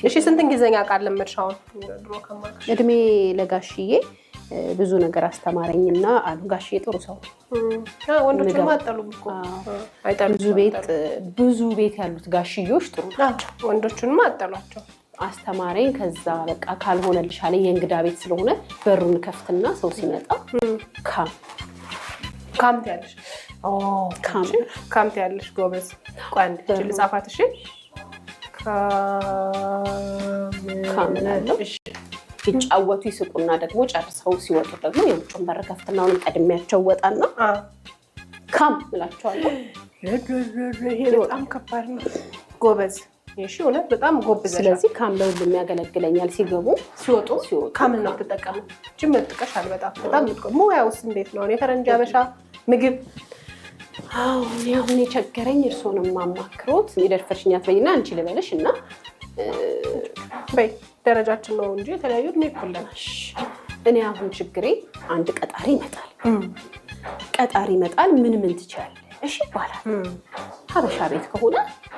እሺ ስንት እንግሊዘኛ ቃል ለምድሻው ድሮ ከማሽ እድሜ ለጋሽዬ ብዙ ነገር አስተማረኝና አሉ ጋሽዬ ጥሩ ሰው ወንዶች ማጣሉም እኮ አይጣሉ ብዙ ቤት ያሉት ጋሽዮች ጥሩ ናቸው ወንዶቹን ማጣሏቸው አስተማረኝ ከዛ በቃ ካልሆነልሽ አለኝ የእንግዳ ቤት ስለሆነ በሩን ከፍትና ሰው ሲመጣ ካምት ያለሽ ካምት ያለሽ ጎበዝ ቋንድ ልጻፋት እሺ ካምናለው እሺ ይጫወቱ ይስቁና ደግሞ ጨርሰው ሲወጡ ደግሞ የውጭውን በር ከፍትናውን ቀድሚያቸው ወጣና ካም ብላቸዋለሁ ይሄ በጣም ከባድ ነው ጎበዝ እሺ ወለ በጣም ጎበዝ ስለዚህ ካም ለሁሉም ያገለግለኛል ሲገቡ ሲወጡ ካምን ነው ተጠቀሙ ጅምር ጥቀሻል በጣም ሙያውስ እንዴት ነው የፈረንጅ አበሻ ምግብ አሁን የቸገረኝ እርሶንም ማማክሮት ይደርፈሽኛ ትበይና አንቺ ልበልሽ እና በይ ደረጃችን ነው እንጂ የተለያዩ እድሜ ይቆለናል እኔ አሁን ችግሬ አንድ ቀጣሪ ይመጣል ምን ትችያለሽ እሺ ይባላል ሀበሻ ቤት ከሆነ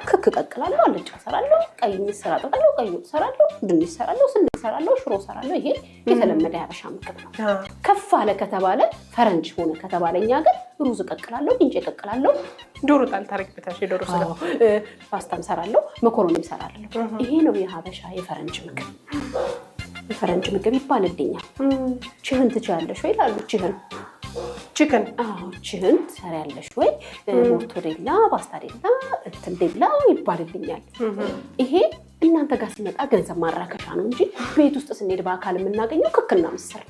ክክ ቀቅላለሁ አልጫ ሰራለሁ ቀይ ምስር አጠጣለሁ ቀይ ወጥ ሰራለሁ ድንች ሰራለሁ ስንዴ ሰራለሁ ሽሮ ሰራለሁ ይሄ የተለመደ ሀበሻ ምግብ ነው ከፍ አለ ከተባለ ፈረንጅ ሆነ ከተባለኛ ግን ሩዝ ቀቅላለሁ እንጀ ቀቅላለሁ ዶሮ ታሪክበታሽ ዶሮ ስለ ፓስታም ሰራለሁ መኮሮኒም ሰራለሁ ይሄ ነው የሀበሻ የፈረንጅ ምግብ ይባልልኛል ቺህን ትችያለሽ ወይ ይላሉ ቺክን ቺህን ትሰሪያለሽ ወይ ሞቶሬላ ፓስታሬላ እንዴላ ይባልልኛል ይሄ እናንተ ጋር ሲመጣ ገንዘብ ማራከሻ ነው እንጂ ቤት ውስጥ ስንሄድ በአካል የምናገኘው ክክና ምስር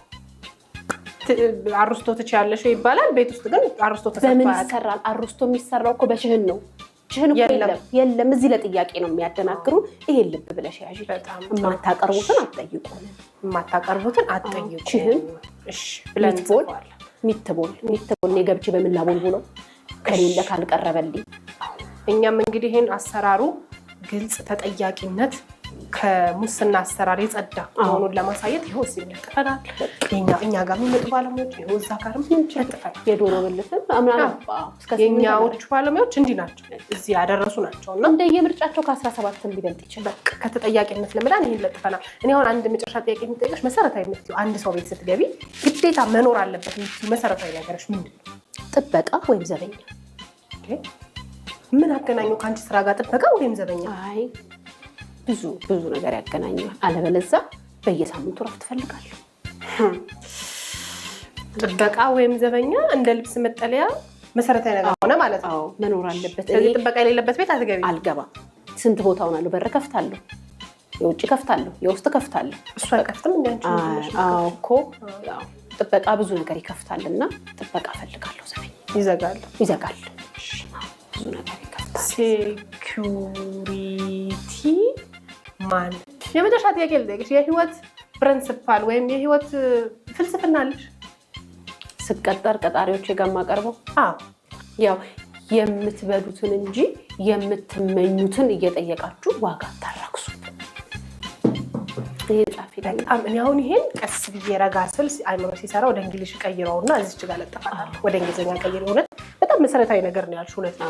አርስቶ ትችያለሽ ወይ ይባላል ቤት ውስጥ ግን አርስቶ ተሰፋ በምን ይሰራል አርስቶ የሚሰራው እኮ በቺህን ነው ቺህን የለም እዚህ ለጥያቄ ነው የሚያደናግሩ ይሄ ልብ ብለሽ ያዢ የማታቀርቡትን አትጠይቁ ቺህን እሺ ብለን ሚትቦል የገብቼ በምን ላቦልቦሎ ከሌለ ካልቀረበልኝ እኛም እንግዲህ ይሄን አሰራሩ ግልጽ ተጠያቂነት ከሙስና አሰራር የጸዳ መሆኑን ለማሳየት ይሄው ሲልቀፈናል እኛ ጋር የሚመጡ ባለሙያዎች ይሄው እዛ ጋርም እንችላለን የዶሮ ብልትም አምናባ የኛዎቹ ባለሙያዎች እንዲ ናቸው እዚህ ያደረሱ ናቸውና እንደየምርጫቸው ከ17 ሊበልጥ ይችላል ከተጠያቂነት ለመዳን ይሄን ለጥፈናል እኔ አሁን አንድ መጨረሻ ጥያቄ የምጠይቅሽ መሰረታዊ ምትዩ አንድ ሰው ቤት ስትገቢ ግዴታ መኖር አለበት መሰረታዊ ነገርሽ ምንድነው ጥበቃ ወይም ዘበኛ ምን አገናኘው ካንቺ ስራ ጋር ጥበቃ ወይም ዘበኛ አይ ብዙ ነገር ያገናኛል አለበለዚያ በየሳምንቱ ረፍት ፈልጋለሁ ጥበቃ ወይም ዘበኛ እንደ ልብስ መጠለያ መሰረታዊ ነገር ሆነ ማለት ነው መኖር አለበት ስለዚህ ጥበቃ የሌለበት ቤት አልገባ ስንት ቦታውን አሉ በር ከፍታለሁ የውጭ ከፍታለሁ የውስጥ ከፍታለሁ እሱ አይከፍትም እንዴ እኮ ጥበቃ ብዙ ነገር ይከፍታልና ጥበቃ ፈልጋለሁ ዘበኛ ይዘጋል ብዙ ነገር ይከፍታል ሴኩሪቲ ማን የመጨረሻ ጥያቄ ልጠይቅሽ የህይወት ፕሪንሲፓል ወይም የህይወት ፍልስፍና አለሽ ስቀጠር ቀጣሪዎች ጋር ማቀርበው ያው የምትበሉትን እንጂ የምትመኙትን እየጠየቃችሁ ዋጋ ታራክሱ ይሄ ጻፊ በጣም እኔ አሁን ይሄን ቀስ ብዬ ረጋ ስል አይምሮ ሲሰራ ወደ እንግሊዝ ቀይረውና እዚች ጋር ለጥፋታለሁ ወደ እንግሊዝኛ ቀይረው በጣም መሰረታዊ ነገር ነው ያልሽው እውነት ነው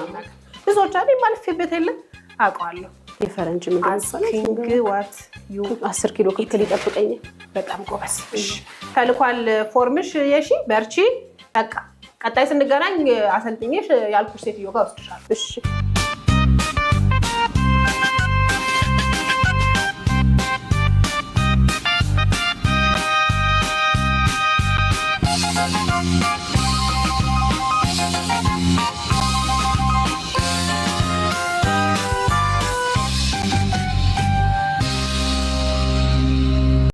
ብዙዎች አይደል ማለፍበት የለም አውቀዋለሁ የፈረንጅ ምግብ አስኪንግ ዋት ዩ 10 ኪሎ ክክል ይጠብቀኝ በጣም ጎበስ ተልኳል ፎርምሽ የሺ በርቺ በቃ ቀጣይ ስንገናኝ አሰልጥኝሽ ያልኩሽ ሴትዮ ጋር ወስድሻለሁ እሺ